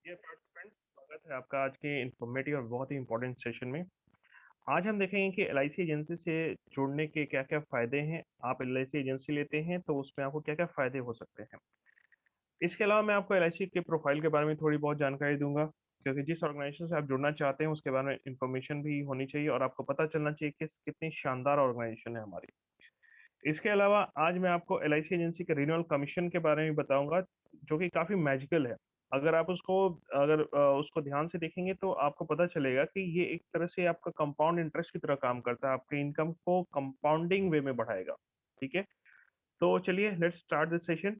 Dear participants, स्वागत है आपका आज के इंफॉर्मेटिव और बहुत ही इंपॉर्टेंट सेशन में। आज हम देखेंगे कि एलआईसी एजेंसी से जुड़ने के क्या-क्या फायदे हैं। आप एलआईसी एजेंसी लेते हैं तो उसमें आपको क्या-क्या फायदे हो सकते हैं। इसके अलावा मैं आपको एलआईसी के प्रोफाइल के बारे में थोड़ी बहुत जानकारी दूंगा, क्योंकि जिस ऑर्गेनाइजेशन से आप जुड़ना चाहते हैं उसके बारे में इंफॉर्मेशन भी होनी चाहिए और आपको पता चलना चाहिए कि कितनी शानदार ऑर्गेनाइजेशन है हमारी। इसके अलावा आज मैं आपको एलआईसी एजेंसी के रिन्यूअल कमीशन के बारे में बताऊंगा, जो कि काफी मैजिकल है। अगर आप उसको ध्यान से देखेंगे तो आपको पता चलेगा कि ये एक तरह से आपका कंपाउंड इंटरेस्ट की तरह काम करता है, आपके इनकम को कंपाउंडिंग वे में बढ़ाएगा। ठीक है, तो चलिए let's start this session.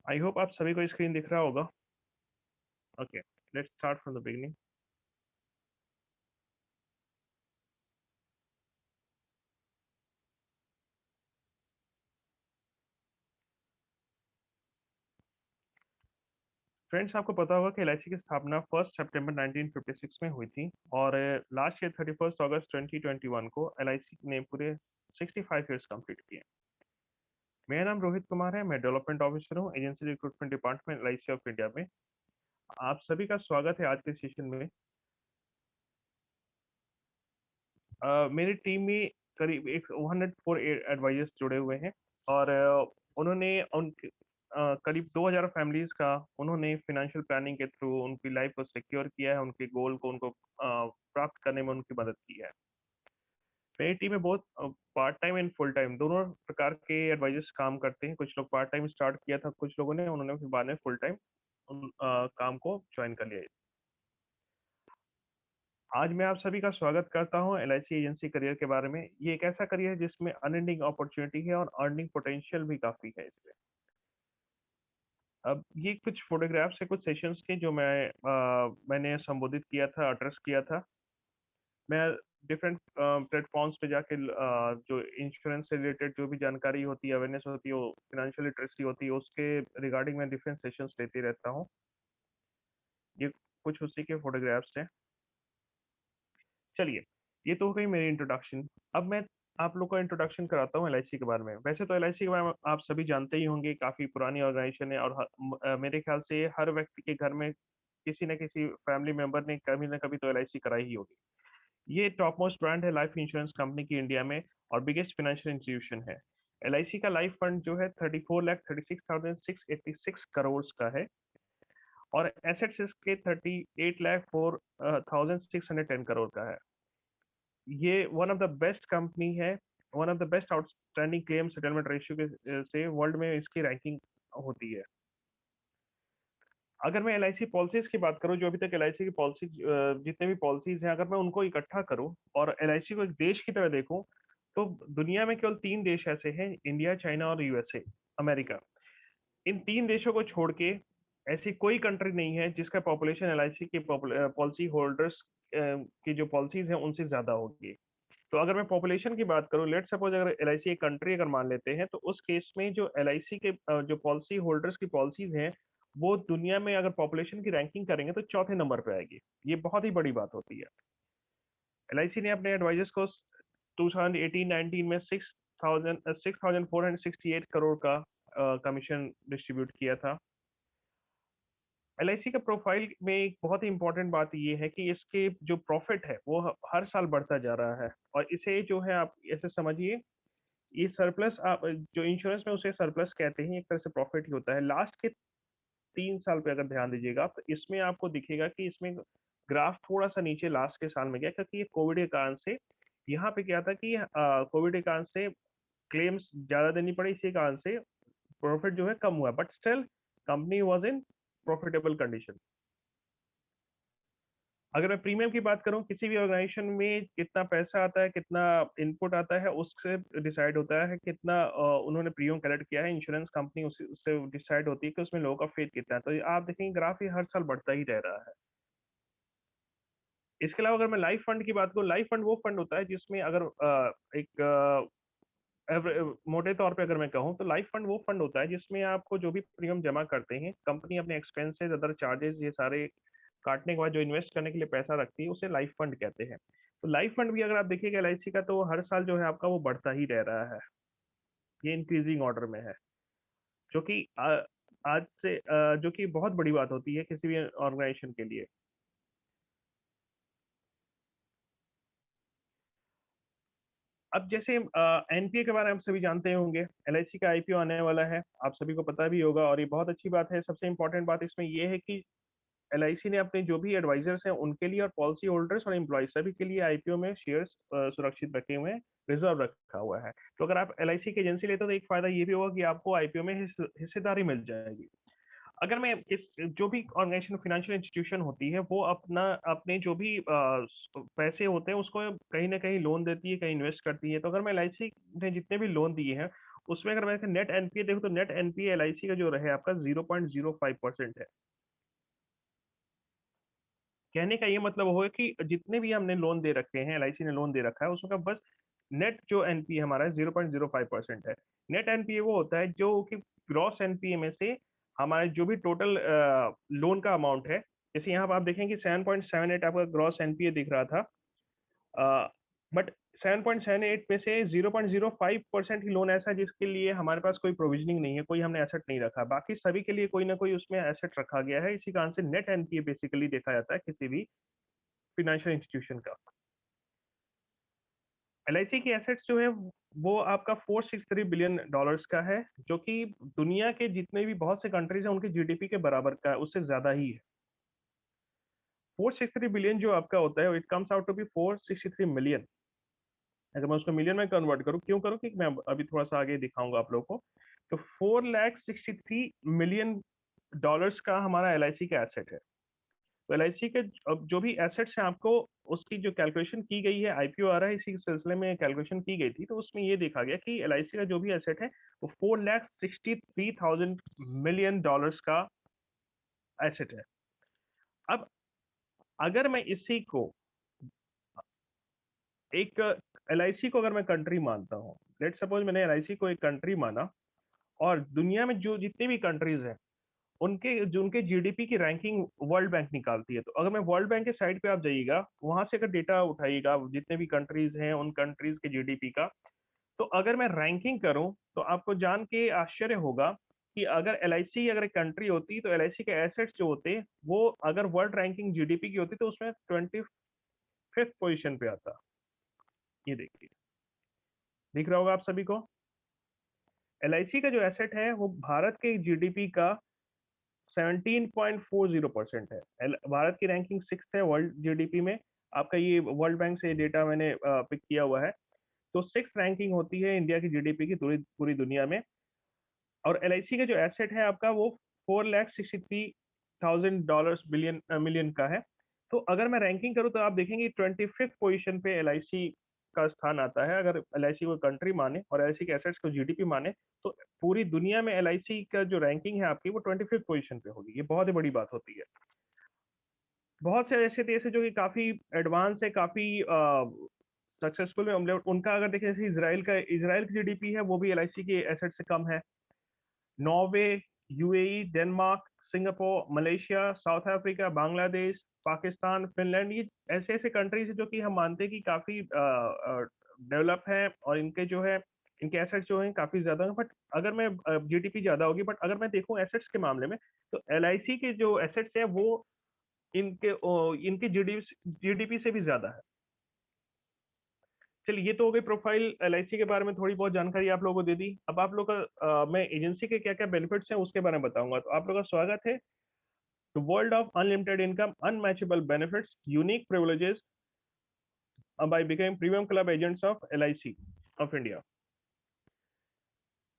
I hope आप सभी को स्क्रीन दिख रहा होगा। Okay, let's start from the beginning. Friends, आपको पता होगा कि एलआईसी की स्थापना 1 सितंबर 1956 में हुई थी और लास्ट ईयर 31 अगस्त 2021 को एलआईसी ने पूरे 65 ईयर्स कंप्लीट किए। मेरा नाम रोहित कुमार है, मैं डेवलपमेंट ऑफिसर हूँ agency recruitment department LIC of India में। आप सभी का स्वागत है आज के सेशन में। मेरी टीम में करीब एक 104 एडवाइजर्स जुड़े हुए हैं और उन्होंने करीब 2000 फैमिलीज का उन्होंने फाइनेंशियल प्लानिंग के थ्रू उनकी लाइफ को सिक्योर किया है, उनके गोल को उनको प्राप्त करने में उनकी मदद की है। मेरी टीम में बहुत part time and full time दोनों प्रकार के एडवाइजर्स काम करते हैं। कुछ लोग पार्ट टाइम स्टार्ट किया था, कुछ लोगों ने उन्होंने फिर बाद में फुल टाइम काम को ज्वाइन कर लिया। आज मैं आप सभी का स्वागत करता हूं एलआईसी एजेंसी करियर के बारे में। ये एक ऐसा करियर है जिसमें अनएंडिंग अपॉर्चुनिटी है और अर्निंग पोटेंशियल भी काफी है इसमें। अब ये कुछ फोटोग्राफ्स है कुछ सेशंस के जो मैंने संबोधित किया था, एड्रेस किया था। मैं डिफरेंट प्लेटफॉर्म्स पे जाके जो इंश्योरेंस से रिलेटेड जो भी जानकारी होती है, अवेयरनेस होती है, फाइनेंशियल लिटरेसी होती है, उसके रिगार्डिंग मैं डिफरेंट सेशंस लेते रहता हूँ। ये कुछ उसी के फोटोग्राफ्स हैं। चलिए, ये तो हो गई मेरी इंट्रोडक्शन। अब मैं आप लोग को इंट्रोडक्शन कराता हूँ एलआईसी के बारे में। वैसे तो एलआईसी के बारे में आप सभी जानते ही होंगे, काफी पुरानी ऑर्गेनाइजेशन है और मेरे ख्याल से हर व्यक्ति के घर में किसी न किसी फैमिली मेंबर ने कभी ना कभी तो एलआईसी कराई ही होगी। ये टॉप मोस्ट ब्रांड है लाइफ इंश्योरेंस कंपनी की इंडिया में और बिगेस्ट फाइनेंशियल इंस्टीट्यूशन है। एलआईसी का लाइफ फंड जो है 34,36,686 करोड़ का है और एसेट्स इसके 38,04,610 करोड़ का है। ये one of the best company है, one of the best outstanding claim settlement ratio के से वर्ल्ड में इसकी रैंकिंग होती है। अगर मैं एलआईसी पॉलिसीज की बात करूं, जो अभी तक एलआईसी की पॉलिसी जितने भी पॉलिसीज हैं, अगर मैं उनको इकट्ठा करूं और एलआईसी को एक देश की तरह देखूं, तो दुनिया में केवल 3 देश ऐसे हैं, इंडिया, चाइना और यूएसए, अमेरिका। इन 3 देशों को छोड़ के ऐसी कोई कंट्री नहीं है जिसका पॉपुलेशन एलआईसी के पॉलिसी होल्डर्स की जो पॉलिसीज हैं उनसे ज्यादा होगी। तो अगर मैं पॉपुलेशन की बात करूं, लेट सपोज अगर एलआईसी एक कंट्री अगर मान लेते हैं, तो उस केस में जो एलआईसी के जो पॉलिसी होल्डर्स की पॉलिसीज हैं, वो दुनिया में अगर पॉपुलेशन की रैंकिंग करेंगे तो चौथे नंबर पे आएगी। ये बहुत ही बड़ी बात होती है। एलआईसी ने अपने एडवाइजर्स को 2018-19 में 6,468 करोड़ का कमीशन डिस्ट्रीब्यूट किया था। एलआईसी का प्रोफाइल में एक बहुत ही इंपॉर्टेंट बात ये है कि इसके जो प्रॉफिट है वो हर साल बढ़ता जा रहा है और इसे जो है आप ऐसे समझिए, ये सरप्लस आप जो इंश्योरेंस में उसे सरप्लस कहते हैं, एक तरह से प्रॉफिट ही होता है। लास्ट के 3 साल पे अगर ध्यान दीजिएगा तो इसमें आपको दिखेगा कि इसमें ग्राफ थोड़ा सा नीचे लास्ट के साल में गया, क्योंकि ये कोविड के कारण से यहाँ पे क्या था कि कोविड के कारण से क्लेम्स ज्यादा देनी पड़ी, इसी कारण से प्रॉफिट जो है कम हुआ, but still company was in profitable condition. अगर मैं प्रीमियम की बात करूं, किसी भी ऑर्गेनाइजेशन में कितना पैसा आता है, कितना इनपुट आता है, उससे डिसाइड होता है कितना उन्होंने प्रीमियम कलेक्ट किया है। इंश्योरेंस कंपनी उससे डिसाइड होती है कि उसमें लोगों का फेथ कितना है। तो ये आप देखेंगे ग्राफ ये हर साल बढ़ता ही रह रहा है। इसके अलावा अगर मैं लाइफ फंड की बात करूं, लाइफ फंड वो फंड होता है जिसमें अगर एक मोटे तौर पे अगर मैं कहूँ तो लाइफ फंड वो फंड होता है जिसमें आपको जो भी प्रीमियम जमा करते हैं, कंपनी अपने एक्सपेंसेस, अदर चार्जेस, ये सारे काटने के बाद जो इन्वेस्ट करने के लिए पैसा रखती है, उसे लाइफ फंड कहते हैं। तो लाइफ फंड भी अगर आप देखिएगा एलआईसी का, तो हर साल जो है आपका वो बढ़ता ही रह रहा है, ये इंक्रीजिंग ऑर्डर में है, जो कि आज से जो कि बहुत बड़ी बात होती है किसी भी ऑर्गेनाइजेशन के लिए। अब जैसे एनपीए के बारे में आप सभी जानते होंगे, एलआईसी का आईपीओ आने वाला है, आप सभी को पता भी होगा, और ये बहुत अच्छी बात है। सबसे इंपॉर्टेंट बात इसमें ये है कि एलआईसी ने अपने जो भी एडवाइजर्स हैं उनके लिए और पॉलिसी होल्डर्स और एम्प्लॉय सभी के लिए आईपीओ में शेयर्स सुरक्षित रखे हुए हैं, रिजर्व रखा हुआ है। तो अगर आप एलआईसी की एजेंसी लेते हो तो एक फायदा ये भी होगा कि आपको आईपीओ में हिस्सेदारी मिल जाएगी। अगर मैं इस जो भी ऑर्गेनाइजेशन, फाइनेंशियल इंस्टीट्यूशन होती है, वो अपना अपने जो भी पैसे होते हैं उसको कहीं ना कहीं लोन देती है, कहीं इन्वेस्ट करती है। तो अगर मैं एलआईसी ने जितने भी लोन दिए हैं उसमें अगर मैं नेट एनपीए देखूं तो नेट एनपीए एलआईसी का जो रहे आपका 0.05% है। कहने का ये मतलब हो कि जितने भी हमने लोन दे रखे हैं, एलआईसी ने लोन दे रखा है, उसका बस नेट जो एनपीए हमारा है 0.05% है। नेट एनपीए वो होता है जो कि ग्रॉस एनपीए में से हमारे जो भी टोटल लोन का अमाउंट है, जैसे यहाँ पर आप देखें कि 7.78 आपका ग्रॉस एनपीए दिख रहा था, बट 7.78 में से 0.05% ही लोन ऐसा है जिसके लिए हमारे पास कोई प्रोविजनिंग नहीं है, कोई हमने एसेट नहीं रखा। बाकी सभी के लिए कोई ना कोई उसमें एसेट रखा गया है। इसी कारण से नेट एनपीए बेसिकली देखा जाता है किसी भी फाइनेंशियल इंस्टीट्यूशन का। एलआईसी की एसेट्स जो है वो आपका 463 बिलियन डॉलर्स का है, जो कि दुनिया के जितने भी बहुत से कंट्रीज हैं उनके जीडीपी के बराबर का है, उससे ज्यादा ही है। 463 बिलियन जो आपका होता है, it comes out to be 463 million. अगर मैं उसको मिलियन में कन्वर्ट करूँ, क्यों करूँ कि मैं अभी थोड़ा सा आगे दिखाऊंगा आप लोगों को। तो 4,63 मिलियन डॉलर्स का हमारा एलआईसी का एसेट है। तो एलआईसी के अब जो भी एसेट्स हैं, आपको उसकी जो कैलकुलेशन की गई है, आईपीओ आ रहा है, इसी सिलसिले में कैलकुलेशन की गई थी, तो उसमें ये देखा गया कि एलआईसी का जो भी एसेट है वो 4,63,000 मिलियन डॉलर्स का एसेट है। अब अगर मैं इसी को एक एलआईसी को अगर मैं कंट्री मानता हूँ, लेट सपोज मैंने एलआईसी को एक कंट्री माना, और दुनिया में जो जितने भी कंट्रीज हैं उनके जीडीपी की रैंकिंग वर्ल्ड बैंक निकालती है। तो अगर मैं वर्ल्ड बैंक के साइट पे आप जाइएगा, वहां से अगर डेटा उठाइएगा जितने भी कंट्रीज हैं उन कंट्रीज के जीडीपी का, तो अगर मैं रैंकिंग करूं तो आपको जान के आश्चर्य होगा कि अगर एलआईसी अगर एक कंट्री होती तो एलआईसी के एसेट्स जो होते वो अगर वर्ल्ड रैंकिंग जीडीपी की होती तो उसमें 25th पोजीशन पे आता। ये देखिए, दिख रहा होगा आप सभी को। एलआईसी का जो एसेट है वो भारत के जीडीपी का 17.40% है। भारत की रैंकिंग 6th है वर्ल्ड जीडीपी में। आपका ये वर्ल्ड बैंक से डेटा मैंने पिक किया हुआ है। तो 6th रैंकिंग होती है इंडिया की जीडीपी की पूरी पूरी दुनिया में। और एलआईसी का जो एसेट है आपका वो 4,63,000 बिलियन मिलियन का है। तो अगर मैं रैंकिंग करूं तो आप देखेंगे 25th पोजीशन पे एलआईसी का स्थान आता है। अगर एलआईसी को कंट्री माने और एलआईसी के एसेट्स को जीडीपी माने, तो पूरी दुनिया में एलआईसी का जो रैंकिंग है आपकी वो 25th पोजीशन पे होगी। ये बहुत ही बड़ी बात होती है। बहुत से ऐसे देश है जो कि काफी एडवांस है, काफी सक्सेसफुल है, उनका अगर देखें जैसे इजराइल की जीडीपी है वो भी एलआईसी के एसेट से कम है। Norway, UAE, Denmark, Singapore, Malaysia, south Africa, Bangladesh, Pakistan, Finland, ये ऐसे ऐसे कंट्रीज है जो कि हम मानते हैं कि काफी डेवलप है, और इनके जो है इनके एसेट्स जो हैं काफी ज्यादा हैं। बट अगर मैं जीडीपी ज्यादा होगी, बट अगर मैं देखूं एसेट्स के मामले में, तो एलआईसी के जो एसेट्स है वो इनके जीडीपी से भी ज्यादा है। चलिए, ये तो हो गई प्रोफाइल एलआईसी के बारे में, थोड़ी बहुत जानकारी आप लोगों को दे दी। अब आप लोग का मैं एजेंसी के क्या क्या बेनिफिट्स हैं उसके बारे में बताऊंगा। तो आप लोगों का स्वागत है। The world of unlimited income, unmatchable benefits, unique privileges by becoming premium club agents of LIC of India.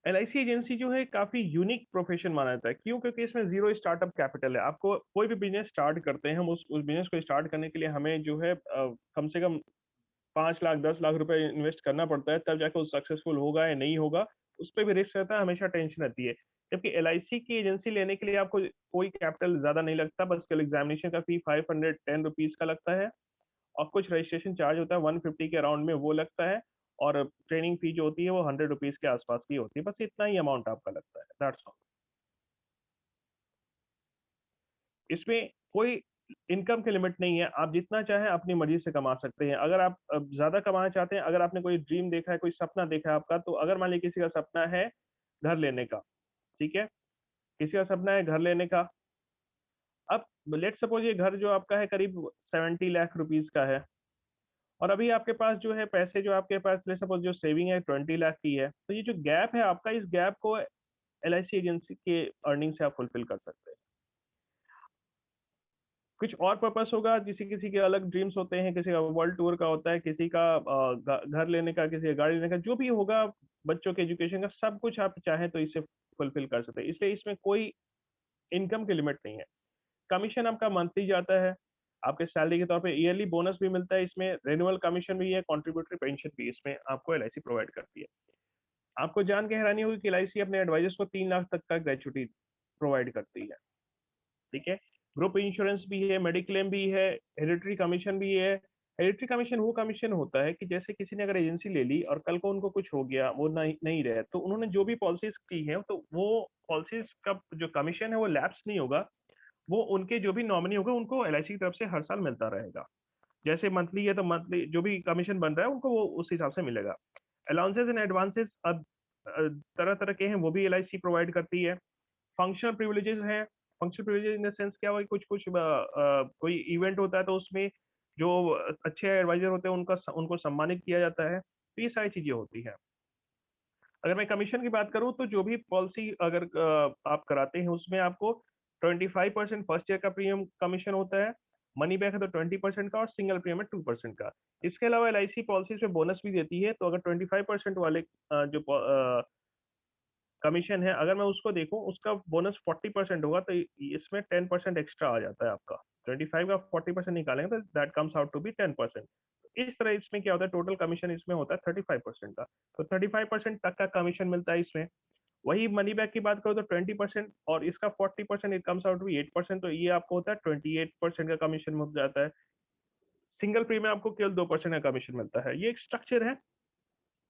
LIC agency जो है काफी यूनिक प्रोफेशन माना जाता है। क्यों? क्योंकि इसमें जीरो स्टार्टअप कैपिटल है। आपको कोई भी बिजनेस स्टार्ट करते हैं, हम उस बिजनेस को स्टार्ट करने के लिए हमें जो है कम से कम 5 लाख 10 लाख रुपए इन्वेस्ट करना पड़ता है, तब जाकर वो सक्सेसफुल होगा या नहीं होगा, उस पर भी रिस्क रहता है, हमेशा टेंशन रहती है। जबकि एलआईसी की एजेंसी लेने के लिए आपको कोई कैपिटल ज्यादा नहीं लगता, बस कल एग्जामिनेशन का फी 510 रुपीज का लगता है, और कुछ रजिस्ट्रेशन चार्ज होता है 150 के अराउंड में, वो लगता है। और ट्रेनिंग फी जो होती है वो 100 रुपीज के आसपास की होती है, बस इतना ही अमाउंट आपका लगता है, दैट्स ऑल। इसमें कोई इनकम की लिमिट नहीं है, आप जितना चाहें अपनी मर्जी से कमा सकते हैं। अगर आप ज्यादा कमाना चाहते हैं, अगर आपने कोई ड्रीम देखा है, कोई सपना देखा है आपका, तो अगर मान लीजिए किसी का सपना है घर लेने का, ठीक है, किसी का सपना है घर लेने का, अब लेट सपोज ये घर जो आपका है करीब 70 लाख रुपीज का है, और अभी आपके पास जो है पैसे, जो आपके पास लेट सपोज जो सेविंग है 20 लाख की है, तो ये जो गैप है आपका, इस गैप को एलआईसी एजेंसी के अर्निंग से आप फुलफिल कर सकते हैं। कुछ और पर्पस होगा, किसी किसी के अलग ड्रीम्स होते हैं, किसी का वर्ल्ड टूर का होता है, किसी का घर लेने का, किसी का गाड़ी लेने का, जो भी होगा, बच्चों के एजुकेशन का, सब कुछ आप चाहें तो इससे फुलफिल कर सकते हैं। इसलिए इसमें कोई इनकम की लिमिट नहीं है। कमीशन आपका मंथली जाता है, आपके सैलरी के तौर पे ईयरली बोनस भी मिलता है, इसमें रिन्यूअल कमीशन भी है, कॉन्ट्रीब्यूटरी पेंशन भी इसमें आपको एलआईसी प्रोवाइड करती है। आपको जान के हैरानी होगी कि एलआईसी अपने एडवाइजर्स को 3 लाख तक का ग्रेचुटी प्रोवाइड करती है, ठीक है। ग्रुप इंश्योरेंस भी है, मेडिक्लेम भी है, हेरिटरी कमीशन भी है। हेरिटरी कमीशन वो कमीशन होता है कि जैसे किसी ने अगर एजेंसी ले ली और कल को उनको कुछ हो गया, वो नहीं रहे, तो उन्होंने जो भी पॉलिसीज की है, तो वो पॉलिसीज का जो कमीशन है वो लैप्स नहीं होगा, वो उनके जो भी नॉमिनी होगा उनको एलआईसी की तरफ से हर साल मिलता रहेगा। जैसे मंथली है तो मंथली जो भी कमीशन बन रहा है उनको वो उस हिसाब से मिलेगा। अलाउंसेस एंड एडवांसेस अब तरह तरह के हैं, वो भी एलआईसी प्रोवाइड करती है। फंक्शनल प्रिविलेजेस हैं। Functional privilege in the sense क्या हुआ, कुछ कुछ कोई इवेंट होता है तो उसमें जो अच्छे एडवाइजर होते हैं उनको सम्मानित किया जाता है, तो ये सारी चीजें होती हैं। अगर मैं कमीशन की बात करूं तो जो भी पॉलिसी अगर आप कराते हैं उसमें आपको 25% फर्स्ट ईयर का प्रीमियम कमीशन होता है, मनी बैक है तो 20% का, और सिंगल प्रीमियम है 2% का। इसके अलावा एलआईसी पॉलिसीज में बोनस भी देती है, तो अगर 25% वाले जो कमीशन है, अगर मैं उसको देखूं, उसका बोनस 40% होगा, तो इसमें 10% एक्स्ट्रा आ जाता है आपका। 25 का 40% निकालेंगे तो that comes out to be 10%। इस तरह इसमें क्या होता है, टोटल कमीशन इसमें होता है 35% का, तो 35% तक का कमीशन मिलता है इसमें। वही मनी बैक की बात करो तो 20%, और इसका 40% इट कम्स आउट टू 8%, तो ये आपको होता है 28% का कमीशन मिल जाता है। सिंगल प्रीमियम आपको केवल 2% का कमीशन मिलता है। ये एक स्ट्रक्चर है।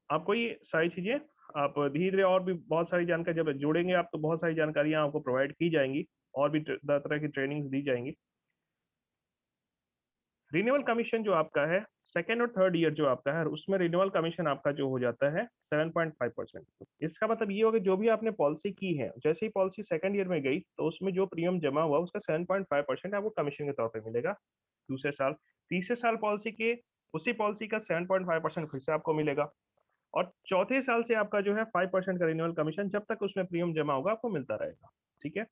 आपको ये सारी चीजें आप धीरे धीरे और भी बहुत सारी जानकारी जब जोड़ेंगे आप, तो बहुत सारी जानकारियां आपको प्रोवाइड की जाएंगी, और भी तरह तरह की ट्रेनिंग दी जाएंगी। रिन्यूअल कमीशन जो आपका है सेकेंड और थर्ड ईयर जो आपका है, उसमें रिन्यूअल कमीशन आपका जो हो जाता है 7.5%। इसका मतलब ये होगा, जो भी आपने पॉलिसी की है, जैसे ही पॉलिसी सेकंड ईयर में गई, तो उसमें जो प्रीमियम जमा हुआ उसका 7.5% आपको कमीशन के तौर पर मिलेगा दूसरे साल। तीसरे साल पॉलिसी के उसी पॉलिसी का 7.5% फिर से आपको मिलेगा, और चौथे साल से आपका जो है 5% का रिन्यूअल कमीशन जब तक उसमें प्रीमियम जमा होगा आपको मिलता रहेगा, ठीक है।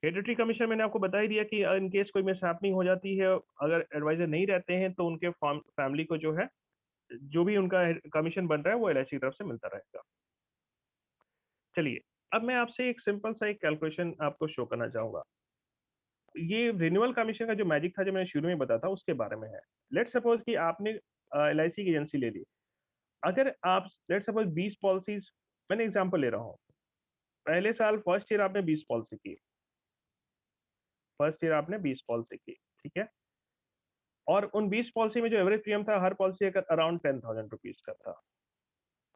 हेरिटरी कमीशन मैंने आपको बता ही दिया कि इन केस कोई मिसहैपनिंग हो जाती है, अगर एडवाइजर नहीं रहते हैं, तो उनके फैमिली को जो है जो भी उनका कमीशन बन रहा है वो एलआईसी की तरफ से मिलता रहेगा। चलिए, अब मैं आपसे एक सिंपल सा एक कैलकुलेशन आपको शो करना चाहूंगा। ये रिन्यूअल कमीशन का जो मैजिक था, जो मैंने शुरू में बताया था, उसके बारे में है। लेट सपोज कि आपने एलआईसी की एजेंसी ले ली। अगर आप लेट सपोज 20 पॉलिसीज, मैंने एग्जांपल ले रहा हूँ, पहले साल फर्स्ट ईयर आपने 20 पॉलिसी की, फर्स्ट ईयर आपने 20 पॉलिसी की, ठीक है। और उन 20 पॉलिसी में जो एवरेज प्रीमियम था हर पॉलिसी का अराउंड 10,000 रुपीज का था,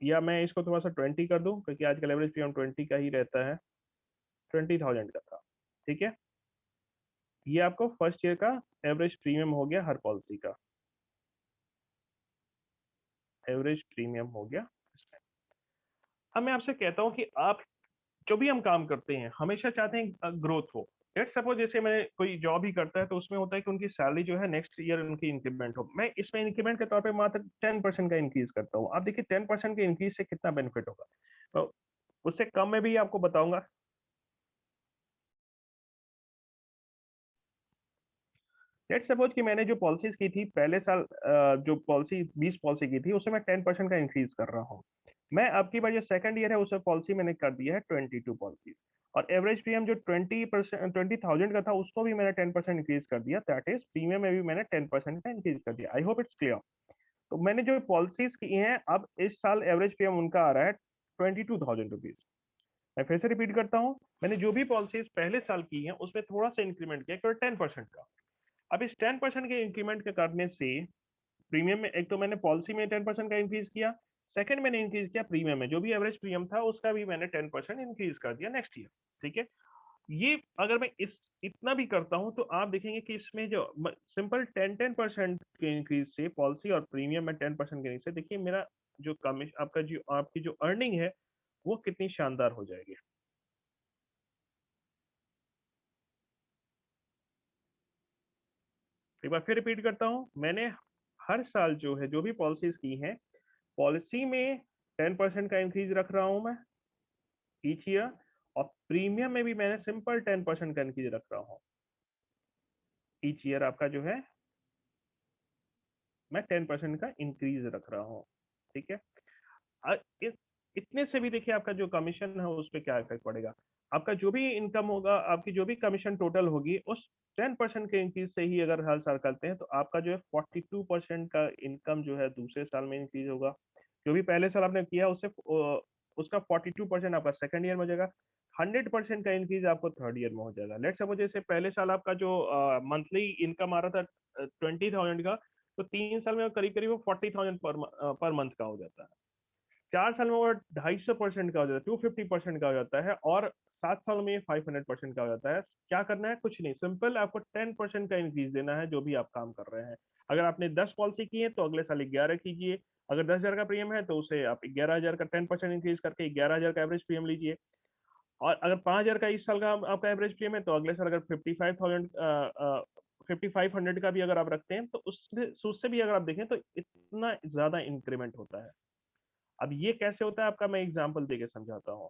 या मैं इसको थोड़ा सा 20 कर दूं, क्योंकि आजकल एवरेज प्रीमियम 20 का ही रहता है, 20,000 का था, ठीक है। ये आपको फर्स्ट ईयर का एवरेज प्रीमियम हो गया हर पॉलिसी का, एवरेज प्रीमियम हो गया। अब मैं आपसे कहता हूँ कि आप जो भी हम काम करते हैं हमेशा चाहते हैं ग्रोथ हो। लेट्स सपोज जैसे मैं कोई जॉब ही करता है, तो उसमें होता है कि उनकी सैलरी जो है नेक्स्ट ईयर उनकी इंक्रीमेंट हो, मैं इसमें इंक्रीमेंट के तौर पे मात्र 10% का इंक्रीज करता हूँ। आप देखिए 10% के इंक्रीज से कितना बेनिफिट होगा, तो उससे कम में भी आपको बताऊंगा। लेट्स सपोज कि मैंने जो पॉलिसीज की थी पहले साल, जो पॉलिसी 20 पॉलिसी की थी उससे मैं 10% का इंक्रीज कर रहा हूँ। मैं अब की बार जो सेकंड ईयर है उसमें पॉलिसी मैंने कर दिया है 22 पॉलिसी, और एवरेज प्रीमियम जो 20,000 का था उसको भी मैंने 10% इंक्रीज कर दिया, दैट इज प्रीमियम में भी मैंने 10% का इंक्रीज कर दिया। I hope it's clear. तो मैंने जो पॉलिसीज की हैं, अब इस साल एवरेज प्रीमियम उनका आ रहा है 22,000 रुपीज। मैं फिर से रिपीट करता हूँ, मैंने जो भी पॉलिसीज पहले साल की हैं उसमें थोड़ा सा इंक्रीमेंट किया केवल 10% का। अब इस 10% के इंक्रीमेंट के करने से प्रीमियम में एक तो मैंने पॉलिसी में 10% का इंक्रीज किया, सेकंड मैंने इंक्रीज किया प्रीमियम में, जो भी एवरेज प्रीमियम था उसका भी मैंने 10% इंक्रीज कर दिया नेक्स्ट ईयर। ठीक है, ये अगर मैं इस इतना भी करता हूं तो आप देखेंगे कि इसमें जो सिंपल 10% के इंक्रीज से, पॉलिसी और प्रीमियम में 10% के इंक्रीज से, देखिए मेरा जो कमीशन, आपका जो आपकी जो अर्निंग है वो कितनी शानदार हो जाएगी। एक बार फिर रिपीट करता हूँ, मैंने हर साल जो है जो भी पॉलिसीज की हैं, पॉलिसी में 10% का इंक्रीज रख रहा हूं मैं ईच ईयर, और प्रीमियम में भी मैंने सिंपल 10% का इंक्रीज रख रहा हूँ ईच ईयर। आपका जो है मैं 10% का इंक्रीज रख रहा हूँ। ठीक है, अ- इ- इतने से भी देखिए आपका जो कमीशन है उस पर क्या इफेक्ट पड़ेगा। आपका जो भी इनकम होगा, आपकी जो भी कमीशन टोटल होगी, उस 10% के इंक्रीज से ही अगर हर साल करते हैं तो आपका जो है 42% का इनकम जो है दूसरे साल में इंक्रीज होगा। जो भी पहले साल आपने किया उससे उसका 42% आपका सेकंड ईयर में हो जाएगा। 100% का इंक्रीज आपको थर्ड ईयर में हो जाएगा। लेट्स सपोज जैसे पहले साल आपका जो मंथली इनकम आ रहा था 20,000 का, तो 3 साल में करीब करीब वो 40,000 पर मंथ का हो जाता है। 4 साल में वो 250% का हो जाता है, 250% का हो जाता है, और 7 साल में 500% का हो जाता है। क्या करना है? कुछ नहीं, सिंपल आपको 10% का इंक्रीज देना है जो भी आप काम कर रहे हैं। अगर आपने 10 पॉलिसी की है तो अगले साल 11 कीजिए। अगर 10,000 का प्रीमियम है तो उसे आप 11,000 का 10% इंक्रीज करके 11,000 का एवरेज प्रीमियम लीजिए। और अगर 5,000 का इस साल का आपका एवरेज प्रीमियम है तो अगले साल अगर 55,500 का भी अगर आप रखते हैं तो उससे उससे भी अगर आप देखें तो इतना ज्यादा इंक्रीमेंट होता है। अब ये कैसे होता है आपका मैं एग्जांपल देके समझाता हूँ।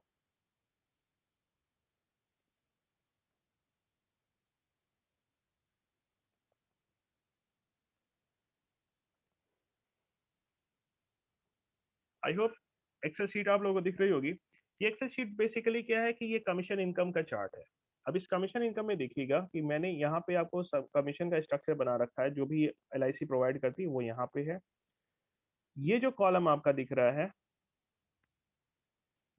आई होप एक्सेल शीट आप लोगों को दिख रही होगी। ये एक्सेल शीट बेसिकली क्या है कि ये कमीशन इनकम का चार्ट है। अब इस कमीशन इनकम में देखिएगा कि मैंने यहाँ पे आपको सब कमीशन का स्ट्रक्चर बना रखा है, जो भी एलआईसी प्रोवाइड करती है वो यहाँ पे है। ये जो कॉलम आपका दिख रहा है,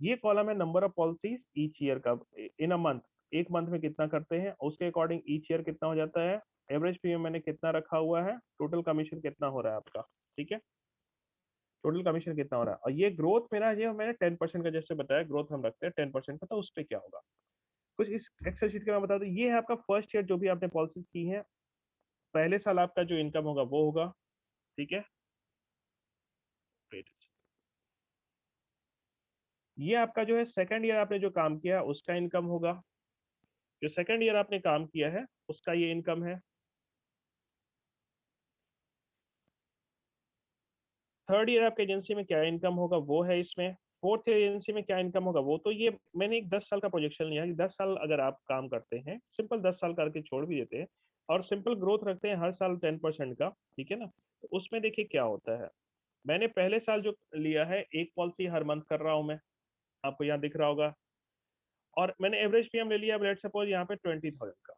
ये कॉलम है number of policies each year का, इन अ मंथ, एक मंथ में कितना करते हैं उसके अकॉर्डिंग ईच ईयर कितना हो जाता है। एवरेज प्रीमियम मैंने कितना रखा हुआ है, टोटल कमीशन कितना हो रहा है आपका। ठीक है, टोटल कमीशन कितना हो रहा है, और ये ग्रोथ मेरा, ये मैंने 10% का जैसे बताया ग्रोथ हम रखते हैं 10% का, तो उस पर क्या होगा कुछ इस एक्सेल शीट के मैं बता दूं। ये है आपका फर्स्ट ईयर जो भी आपने पॉलिसीज की है, पहले साल आपका जो इनकम होगा वो होगा। ठीक है, Great. ये आपका जो है सेकंड ईयर आपने जो काम किया उसका इनकम होगा। जो सेकंड ईयर आपने काम किया है उसका ये इनकम है। थर्ड ईयर आपके एजेंसी में क्या इनकम होगा वो है इसमें। फोर्थ ईयर एजेंसी में क्या इनकम होगा वो तो, ये मैंने एक 10 साल का प्रोजेक्शन लिया है कि 10 साल अगर आप काम करते हैं, सिंपल 10 साल करके छोड़ भी देते हैं और सिंपल ग्रोथ रखते हैं हर साल 10% का। ठीक है ना, तो उसमें देखिए क्या होता है। मैंने पहले साल जो लिया है, एक पॉलिसी हर मंथ कर रहा हूं मैं, आपको यहाँ दिख रहा होगा, और मैंने एवरेज पीएम ले लिया लेट्स सपोज यहाँ पे 20,000 का,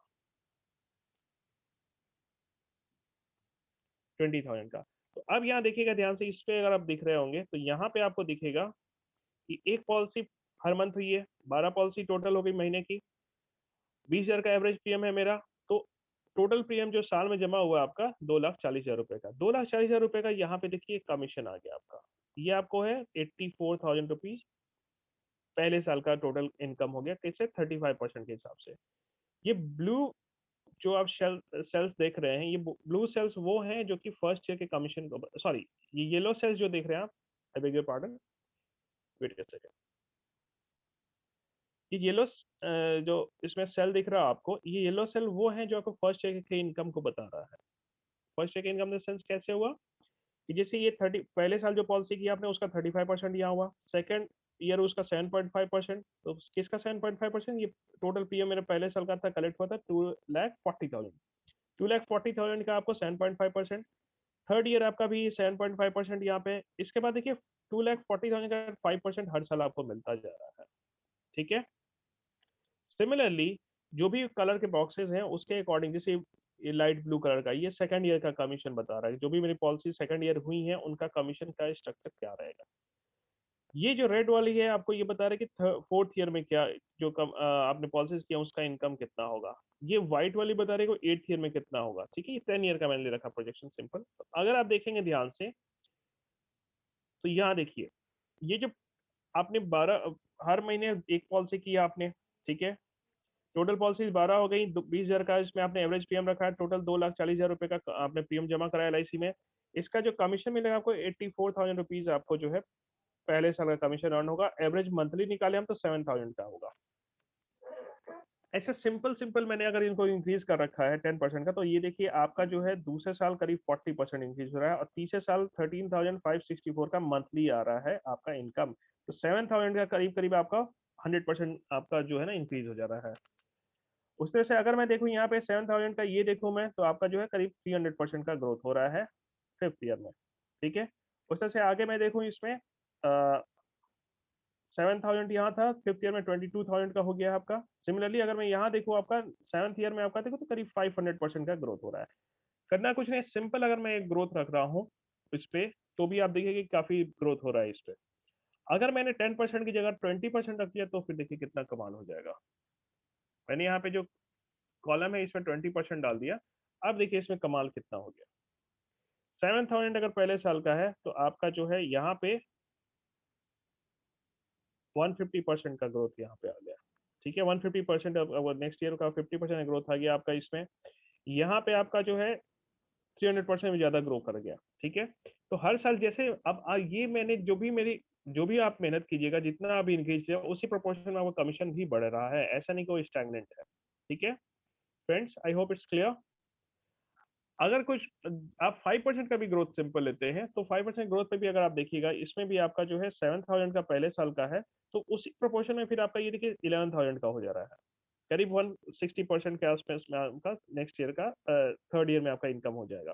20,000 का। तो अब यहाँ देखिएगा ध्यान से, इस पे अगर आप दिख रहे होंगे तो यहाँ पे आपको दिखेगा कि एक पॉलिसी हर मंथ हुई है, 12 पॉलिसी टोटल हो गई महीने की, 20,000 का एवरेज पीएम है मेरा। तो टोटल पीएम जो साल में जमा हुआ है आपका 2,40,000 रुपए का, 2,40,000 रुपए का यहाँ पे देखिए कमीशन आ गया आपका। ये आपको है 84,000 रुपीज, पहले साल का टोटल इनकम हो गया कैसे, 35% के हिसाब से। ये ब्लू जो आप सेल्स देख रहे हैं, ये ब्लू सेल्स वो हैं जो कि फर्स्ट ईयर के कमीशन को, सॉरी, ये येलो सेल्स जो देख रहे हैं आप, I beg your pardon, wait कर, ये येलो जो इसमें सेल दिख रहा है आपको, ये येलो सेल वो है जो आपको फर्स्ट ईयर के इनकम को बता रहा है। फर्स्ट ईयर के इनकम सेंस कैसे हुआ कि जैसे ये 30, पहले साल जो पॉलिसी की आपने उसका 35% यहाँ हुआ, सेकंड ईयर उसका 7.5%, तो किसका 7.5%, ये टोटल पीएम मेरे पहले साल का था, कलेक्ट हुआ था 2,40,000, 2,40,000 का आपको 7.5%। थर्ड ईयर आपका भी 7.5% यहाँ पे। इसके बाद देखिए 2,40,000 का 5% हर साल आपको मिलता जा रहा है। ठीक है, सिमिलरली जो भी कलर के बॉक्सेस हैं उसके अकॉर्डिंग, जैसे ये लाइट ब्लू कलर का, ये सेकंड ईयर का कमीशन बता रहा है, जो भी मेरी पॉलिसी सेकंड ईयर हुई है उनका कमीशन का स्ट्रक्चर क्या रहेगा। ये जो रेड वाली है आपको ये बता रहे कि फोर्थ ईयर में क्या जो आपने पॉलिसीज किया उसका इनकम कितना होगा। ये व्हाइट वाली बता रही है को एट्थ ईयर में कितना होगा। ठीक है, ये 10 ईयर का मैंने ले रखा प्रोजेक्शन सिंपल। तो अगर आप देखेंगे ध्यान से तो यहाँ देखिए, ये जो आपने 12 हर महीने एक पॉलिसी किया आपने, ठीक है, टोटल पॉलिसीज 12 हो गई, 20,000 का इसमें आपने एवरेज प्रीमियम रखा है, टोटल 2,40,000 रुपए का आपने प्रीमियम जमा कराया एलआईसी में। इसका जो कमीशन मिलेगा आपको 84,000 रुपीज आपको जो है पहले साल का कमीशन अर्न होगा। एवरेज मंथली निकाले हम तो 7,000 का होगा। ऐसे सिंपल सिंपल मैंने अगर इनको इंक्रीज कर रखा है 10% का, तो ये देखिए आपका जो है दूसरे साल करीब 40% इंक्रीज हो रहा है और तीसरे साल 13,564 का मंथली आ रहा है आपका इनकम। तो 7,000 का करीब करीब आपका 100% आपका जो है ना इंक्रीज हो जा रहा है। उस तरह से अगर मैं देखूँ यहाँ पे 7,000 का ये देखूँ मैं, तो आपका जो है करीब 300% का ग्रोथ हो रहा है फिफ्थ ईयर में। ठीक है, उस तरह से आगे मैं देखूँ इसमें 7,000 यहाँ था, फिफ्थ ईयर में 22,000 का हो गया आपका। सिमिलरली अगर मैं यहाँ देखूँ आपका सेवन्थ ईयर में आपका देखो तो करीब 500% का ग्रोथ हो रहा है। करना कुछ नहीं, सिंपल अगर मैं एक ग्रोथ रख रहा हूँ इस पे, तो भी आप देखिए कि काफी ग्रोथ हो रहा है इस पे। अगर मैंने 10% की जगह 20% रख दिया तो फिर देखिए कितना कमाल हो जाएगा। मैंने यहाँ पे जो कॉलम है इसमें 20% डाल दिया। अब देखिए इसमें कमाल कितना हो गया। 7,000 अगर पहले साल का है तो आपका जो है यहाँ पे 150% का ग्रोथ यहाँ पे आ गया। ठीक है, 150%। अब नेक्स्ट ईयर का 50% ग्रोथ आ गया आपका इसमें। यहाँ पे आपका जो है 300% में ज्यादा ग्रो कर गया। ठीक है, तो हर साल जैसे अब ये मैंने जो भी आप मेहनत कीजिएगा, जितना आप इंक्रीज किया उसी प्रोपोर्शन में आपका कमीशन भी बढ़ रहा है, ऐसा नहीं कि वो स्टैग्नेंट है। ठीक है friends, I hope it's clear. अगर कुछ आप 5% का भी ग्रोथ सिंपल लेते हैं तो 5% ग्रोथ पे भी अगर आप देखिएगा इसमें भी आपका जो है 7,000 का पहले साल का है, तो उसी प्रोपोर्शन में फिर आपका ये देखिए 11,000 का हो जा रहा है। करीब 160% के आसपास में आपका नेक्स्ट ईयर का थर्ड ईयर में आपका इनकम हो जाएगा।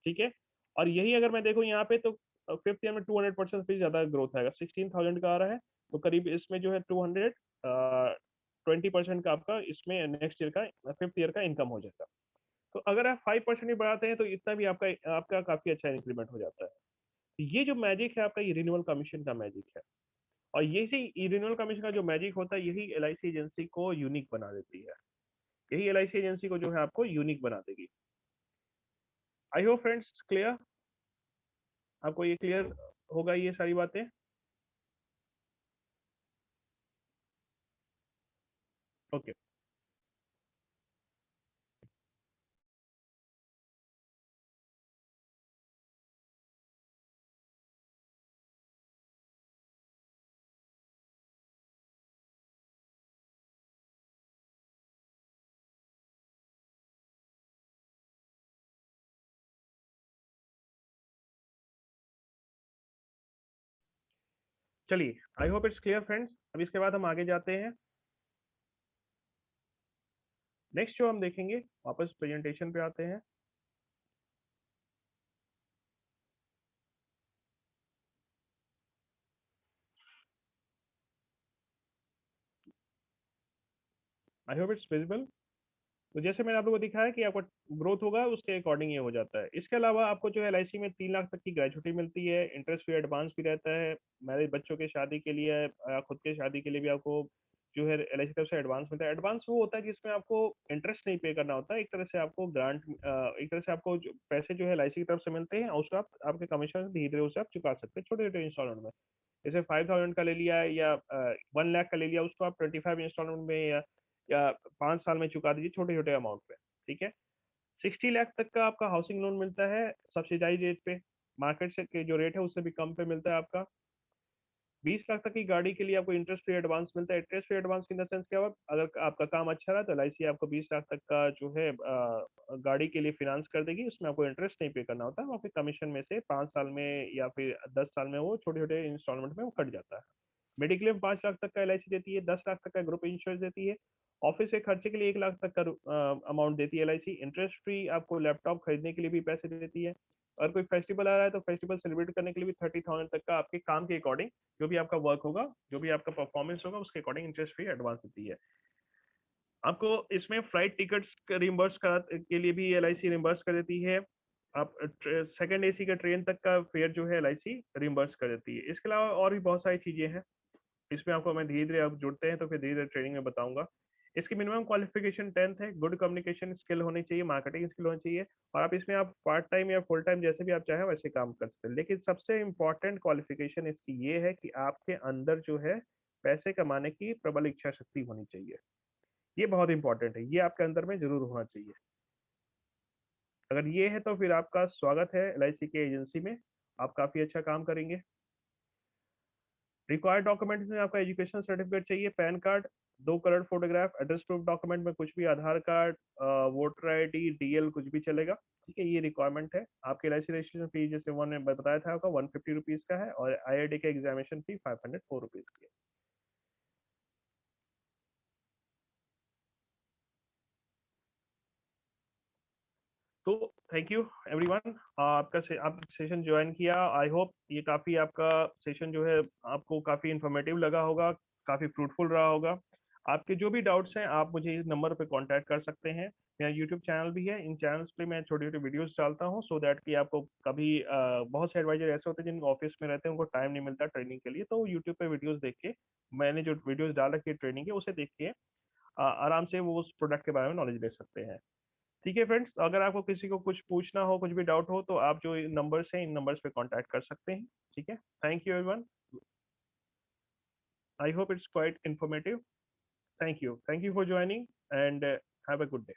ठीक है, और यही अगर मैं देखूँ यहाँ पे तो फिफ्थ ईयर में 200% से ज्यादा ग्रोथ आएगा, 16,000 का आ रहा है। तो करीब इसमें जो है 20% का आपका इसमें नेक्स्ट ईयर का फिफ्थ ईयर का इनकम हो जाएगा। तो अगर आप 5% भी बढ़ाते हैं तो इतना भी आपका आपका काफी अच्छा इंक्रीमेंट हो जाता है। तो ये जो मैजिक है आपका, ये रिन्यूअल कमीशन का मैजिक है। और यही रिन्यूअल कमीशन का जो मैजिक होता है यही एलआईसी एजेंसी को यूनिक बना देती है। यही एलआईसी एजेंसी को जो है आपको यूनिक बना देगी। आई होप फ्रेंड्स क्लियर, आपको ये क्लियर होगा ये सारी बातें। ओके, चलिए, I hope it's clear friends. अब इसके बाद हम आगे जाते हैं। नेक्स्ट जो हम देखेंगे, वापस प्रेजेंटेशन पे आते हैं। I hope it's visible. तो जैसे मैंने आप लोगों को दिखाया कि आपका ग्रोथ होगा उसके अकॉर्डिंग ये हो जाता है। इसके अलावा आपको जो है एलआईसी में 3 लाख तक की ग्रेचुटी मिलती है, इंटरेस्ट फ्री एडवांस भी रहता है। मैरिज बच्चों के शादी के लिए खुद के शादी के लिए भी आपको जो है एलआईसी तरफ से एडवांस मिलता है। एडवांस वो होता है जिसमें आपको इंटरेस्ट नहीं पे करना होता है, एक तरह से आपको ग्रांट, एक तरह से आपको जो पैसे जो है एलआईसी की तरफ से मिलते हैं और उसको आप आपके कमीशन धीरे धीरे उसे आप चुका सकते हैं छोटे छोटे इंस्टॉलमेंट में। जैसे 5,000 का ले लिया या 1 लाख का ले लिया, उसको आप 25 इंस्टॉलमेंट में या 5 साल में चुका दीजिए छोटे छोटे अमाउंट पे। ठीक है, 60 लाख तक का आपका हाउसिंग लोन मिलता है सब्सिडाइज रेट पे, मार्केट से के जो रेट है उससे भी कम पे मिलता है आपका। 20 लाख तक की गाड़ी के लिए आपको इंटरेस्ट फ्री एडवांस मिलता है। Interest free advance in the sense क्या हुआ, अगर आपका काम अच्छा रहा तो एलआईसी आपको 20 लाख तक का जो है गाड़ी के लिए फिनांस कर देगी, उसमें आपको इंटरेस्ट नहीं पे करना होता है, वो आपके कमीशन में से 5 साल में या फिर 10 साल में वो छोटे छोटे इंस्टॉलमेंट में वो कट जाता है। मेडिक्लेम 5 लाख तक का एलआईसी देती है, 10 लाख तक का ग्रुप इंश्योरेंस देती है। ऑफिस के खर्चे के लिए 1 लाख तक का अमाउंट देती है एलआईसी। इंटरेस्ट फ्री आपको लैपटॉप खरीदने के लिए भी पैसे देती है। और कोई फेस्टिवल आ रहा है तो फेस्टिवल सेलिब्रेट करने के लिए भी 30,000 तक का आपके काम के अकॉर्डिंग, जो भी आपका वर्क होगा, जो भी आपका परफॉर्मेंस होगा उसके अकॉर्डिंग इंटरेस्ट फ्री एडवांस देती है। आपको इसमें फ्लाइट टिकट्स रिम्बर्स के लिए भी एलआईसी रिम्बर्स कर देती है। आप सेकंड एसी का ट्रेन तक का फेयर जो है एलआईसी रिम्बर्स कर देती है। इसके अलावा और भी बहुत सारी चीज़ें हैं, इसमें आपको मैं धीरे-धीरे आप जुड़ते हैं तो फिर धीरे-धीरे ट्रेनिंग में बताऊँगा। इसकी मिनिमम क्वालिफ़िकेशन 10th है, गुड कम्युनिकेशन स्किल होनी चाहिए, मार्केटिंग स्किल होनी चाहिए और आप इसमें आप पार्ट टाइम या फुल टाइम जैसे भी आप चाहें वैसे काम कर सकते हैं। लेकिन सबसे इम्पोर्टेंट क्वालिफ़िकेशन इसकी ये है कि आपके अंदर जो है पैसे कमाने की प्रबल इच्छा शक्ति होनी चाहिए। ये बहुत इम्पोर्टेंट है, ये आपके अंदर में ज़रूर होना चाहिए। अगर ये है तो फिर आपका स्वागत है एलआईसी की एजेंसी में, आप काफ़ी अच्छा काम करेंगे। रिक्वायर्ड डॉक्यूमेंट्स में आपका एजुकेशन सर्टिफिकेट चाहिए, pan card, 2 colour photograph, address proof document में कुछ भी आधार कार्ड, वोटर आईडी, डीएल कुछ भी चलेगा। ठीक है, ये रिक्वायरमेंट है। आपकी एलआईसी रजिस्ट्रेशन फीस जैसे मैंने बताया था आपका 150 रुपीज़ का है और आईआईडी का एग्जामिनेशन फी 504 रुपीज़ की है। तो थैंक यू एवरीवन, आप सेशन ज्वाइन किया। आई होप ये काफ़ी आपका सेशन जो है आपको काफ़ी इन्फॉर्मेटिव लगा होगा, काफ़ी फ्रूटफुल रहा होगा। आपके जो भी डाउट्स हैं आप मुझे इस नंबर पे कांटेक्ट कर सकते हैं। मेरा यूट्यूब चैनल भी है, इन चैनल्स पे मैं छोटे छोटे वीडियोस डालता हूँ सो दैट कि आपको कभी बहुत से एडवाइजर ऐसे होते हैं जिनको ऑफिस में रहते हैं, उनको टाइम नहीं मिलता ट्रेनिंग के लिए, तो यूट्यूब पे वीडियोस देख के, मैंने जो वीडियोस डाल रखी है ट्रेनिंग के उसे देख के आराम से वो उस प्रोडक्ट के बारे में नॉलेज ले सकते हैं। ठीक है फ्रेंड्स, अगर आपको किसी को कुछ पूछना हो, कुछ भी डाउट हो तो आप जो नंबर्स हैं इन नंबर्स पे कांटेक्ट कर सकते हैं। ठीक है, thank you everyone, I hope it's quite informative. Thank you for joining and have a good day.